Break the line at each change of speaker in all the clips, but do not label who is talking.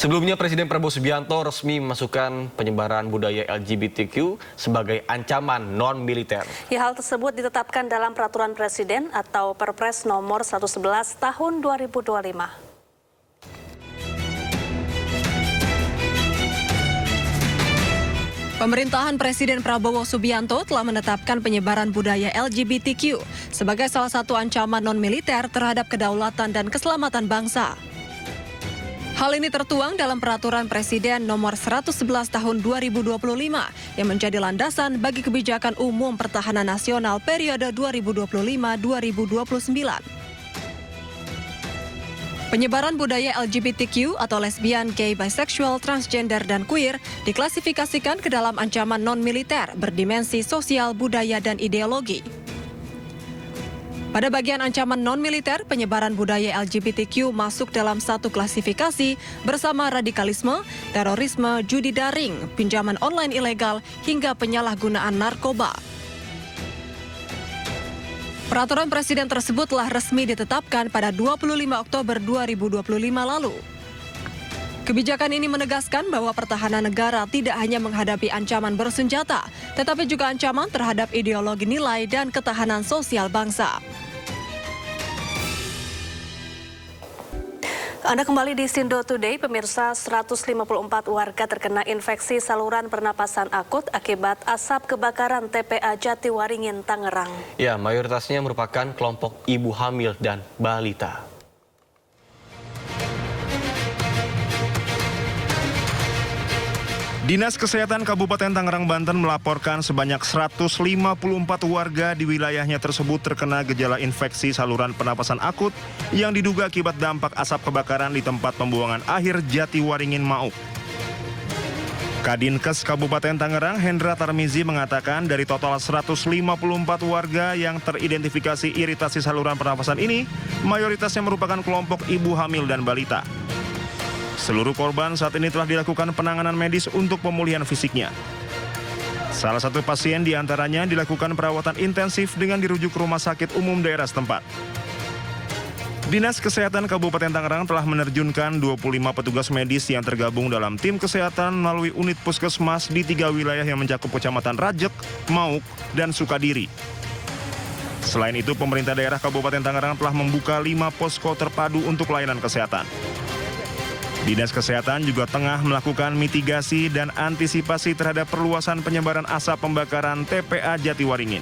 Sebelumnya, Presiden Prabowo Subianto resmi memasukkan penyebaran budaya LGBTQ sebagai ancaman non-militer.
Ya, hal tersebut ditetapkan dalam Peraturan Presiden atau Perpres nomor 111 tahun 2025.
Pemerintahan Presiden Prabowo Subianto telah menetapkan penyebaran budaya LGBTQ sebagai salah satu ancaman non-militer terhadap kedaulatan dan keselamatan bangsa. Hal ini tertuang dalam Peraturan Presiden nomor 111 tahun 2025 yang menjadi landasan bagi kebijakan umum pertahanan nasional periode 2025-2029. Penyebaran budaya LGBTQ atau lesbian, gay, bisexual, transgender, dan queer diklasifikasikan ke dalam ancaman non-militer berdimensi sosial, budaya, dan ideologi. Pada bagian ancaman non-militer, penyebaran budaya LGBTQ masuk dalam satu klasifikasi bersama radikalisme, terorisme, judi daring, pinjaman online ilegal, hingga penyalahgunaan narkoba. Peraturan Presiden tersebut telah resmi ditetapkan pada 25 Oktober 2025 lalu. Kebijakan ini menegaskan bahwa pertahanan negara tidak hanya menghadapi ancaman bersenjata, tetapi juga ancaman terhadap ideologi nilai dan ketahanan sosial bangsa.
Anda kembali di Sindo Today, pemirsa. 154 warga terkena infeksi saluran pernapasan akut akibat asap kebakaran TPA Jatiwaringin, Tangerang.
Ya, mayoritasnya merupakan kelompok ibu hamil dan balita.
Dinas Kesehatan Kabupaten Tangerang, Banten melaporkan sebanyak 154 warga di wilayahnya tersebut terkena gejala infeksi saluran pernapasan akut yang diduga akibat dampak asap kebakaran di tempat pembuangan akhir Jatiwaringin, Mauk. Kadinkes Kabupaten Tangerang, Hendra Tarmizi, mengatakan dari total 154 warga yang teridentifikasi iritasi saluran pernapasan ini, mayoritasnya merupakan kelompok ibu hamil dan balita. Seluruh korban saat ini telah dilakukan penanganan medis untuk pemulihan fisiknya. Salah satu pasien diantaranya dilakukan perawatan intensif dengan dirujuk ke rumah sakit umum daerah setempat. Dinas Kesehatan Kabupaten Tangerang telah menerjunkan 25 petugas medis yang tergabung dalam tim kesehatan melalui unit puskesmas di 3 wilayah yang mencakup Kecamatan Rajek, Mauk, dan Sukadiri. Selain itu, pemerintah daerah Kabupaten Tangerang telah membuka 5 posko terpadu untuk layanan kesehatan. Dinas Kesehatan juga tengah melakukan mitigasi dan antisipasi terhadap perluasan penyebaran asap pembakaran TPA Jatiwaringin.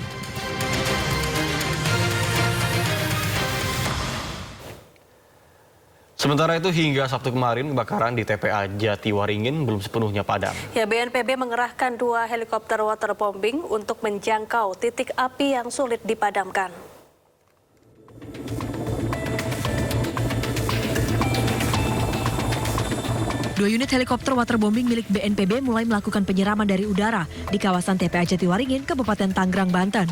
Sementara itu, hingga Sabtu kemarin, kebakaran di TPA Jatiwaringin belum sepenuhnya padam.
Ya, BNPB mengerahkan 2 helikopter waterbombing untuk menjangkau titik api yang sulit dipadamkan.
Dua unit helikopter waterbombing milik BNPB mulai melakukan penyiraman dari udara di kawasan TPA Jatiwaringin, Kabupaten Tangerang, Banten.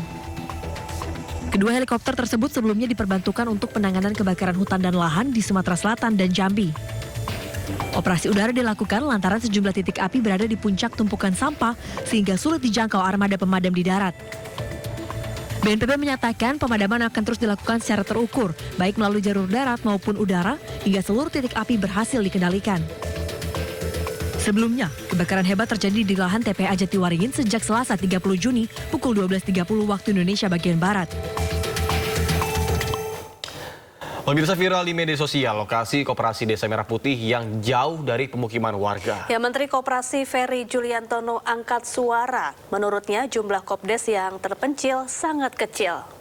Kedua helikopter tersebut sebelumnya diperbantukan untuk penanganan kebakaran hutan dan lahan di Sumatera Selatan dan Jambi. Operasi udara dilakukan lantaran sejumlah titik api berada di puncak tumpukan sampah sehingga sulit dijangkau armada pemadam di darat. BNPB menyatakan pemadaman akan terus dilakukan secara terukur, baik melalui jalur darat maupun udara, hingga seluruh titik api berhasil dikendalikan. Sebelumnya, kebakaran hebat terjadi di lahan TPA Jatiwaringin sejak Selasa 30 Juni pukul 12.30 waktu Indonesia bagian Barat.
Pemirsa, viral di media sosial lokasi Koperasi Desa Merah Putih yang jauh dari pemukiman warga.
Ya, Menteri Koperasi Ferry Juliantono angkat suara. Menurutnya jumlah Kopdes yang terpencil sangat kecil.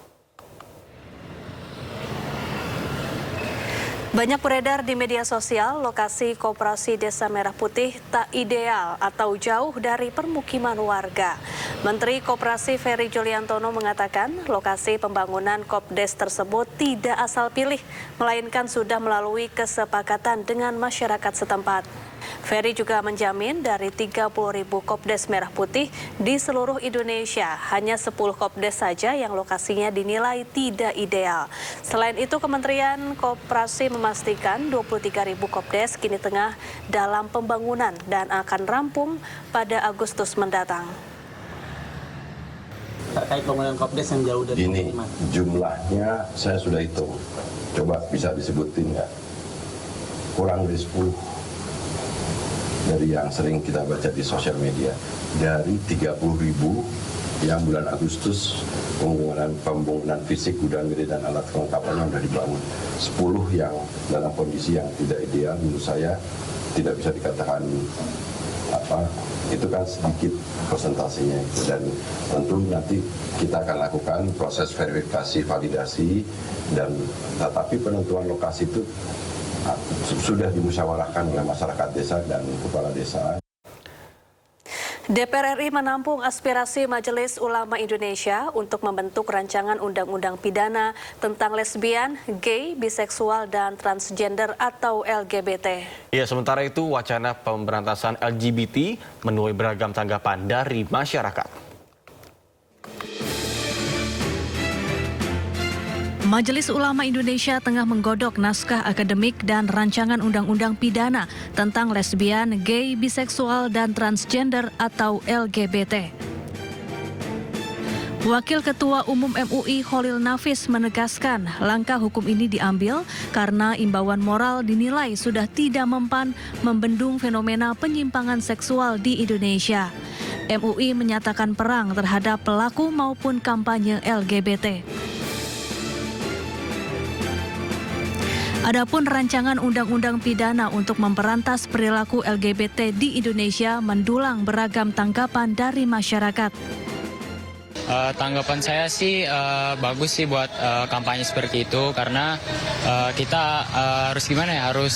Banyak beredar di media sosial lokasi Koperasi Desa Merah Putih tak ideal atau jauh dari permukiman warga. Menteri Koperasi Ferry Juliantono mengatakan lokasi pembangunan Kopdes tersebut tidak asal pilih, melainkan sudah melalui kesepakatan dengan masyarakat setempat. Ferry juga menjamin dari 30.000 Kopdes Merah Putih di seluruh Indonesia, hanya 10 Kopdes saja yang lokasinya dinilai tidak ideal. Selain itu, Kementerian Koperasi memastikan 23.000 Kopdes kini tengah dalam pembangunan dan akan rampung pada Agustus mendatang.
Terkait pembangunan Kopdes yang jauh dari
ini jumlahnya saya sudah hitung. Coba bisa disebutin nggak? Kurang dari 10. dari yang sering kita baca di sosial media, dari 30.000 yang bulan Agustus pembangunan fisik gudang gede dan alat kelengkapannya sudah dibangun, 10 yang dalam kondisi yang tidak ideal, menurut saya tidak bisa dikatakan itu kan sedikit persentasenya itu, dan tentu nanti kita akan lakukan proses verifikasi validasi, dan tetapi penentuan lokasi itu sudah dimusyawarahkan oleh masyarakat desa dan kepala desa.
DPR RI menampung aspirasi Majelis Ulama Indonesia untuk membentuk rancangan undang-undang pidana tentang lesbian, gay, biseksual, dan transgender atau LGBT.
Ya, sementara itu wacana pemberantasan LGBT menuai beragam tanggapan dari masyarakat.
Majelis Ulama Indonesia tengah menggodok naskah akademik dan rancangan undang-undang pidana tentang lesbian, gay, biseksual, dan transgender atau LGBT. Wakil Ketua Umum MUI Khalil Nafis menegaskan langkah hukum ini diambil karena imbauan moral dinilai sudah tidak mempan membendung fenomena penyimpangan seksual di Indonesia. MUI menyatakan perang terhadap pelaku maupun kampanye LGBT. Adapun rancangan undang-undang pidana untuk memberantas perilaku LGBT di Indonesia mendulang beragam tanggapan dari masyarakat.
Tanggapan saya sih bagus sih buat kampanye seperti itu, karena kita harus gimana ya, harus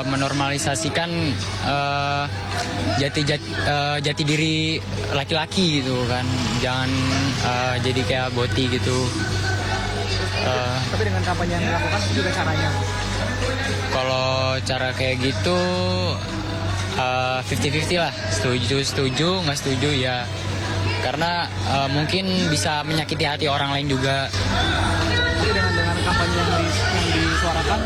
menormalisasikan jati diri laki-laki gitu kan, jangan jadi kayak boti gitu.
Tapi dengan kampanye yang dilakukan juga caranya.
Kalau cara kayak gitu 50-50 lah, setuju, nggak setuju ya. Karena mungkin bisa menyakiti hati orang lain juga.
Jadi dengan kampanye yang disuarakan,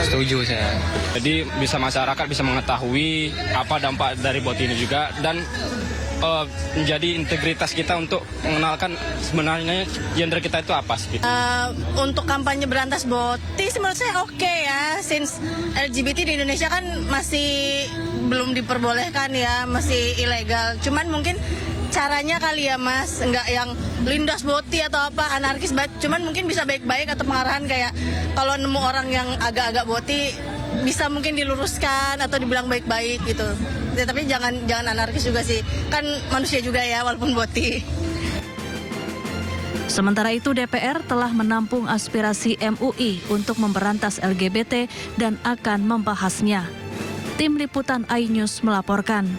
Setuju saya.
Jadi bisa masyarakat bisa mengetahui apa dampak dari bot ini juga, dan menjadi integritas kita untuk mengenalkan sebenarnya gender kita itu apa sih.
Untuk kampanye berantas boti menurut saya oke ya, since LGBT di Indonesia kan masih belum diperbolehkan ya, masih ilegal. Cuman mungkin caranya kali ya Mas, nggak yang lindas boti atau apa anarkis banget. Cuman mungkin bisa baik-baik atau pengarahan kayak kalau nemu orang yang agak-agak boti bisa mungkin diluruskan atau dibilang baik-baik gitu. Ya, tapi jangan anarkis juga sih, kan manusia juga ya walaupun boti.
Sementara itu DPR telah menampung aspirasi MUI untuk memberantas LGBT dan akan membahasnya. Tim Liputan iNews melaporkan.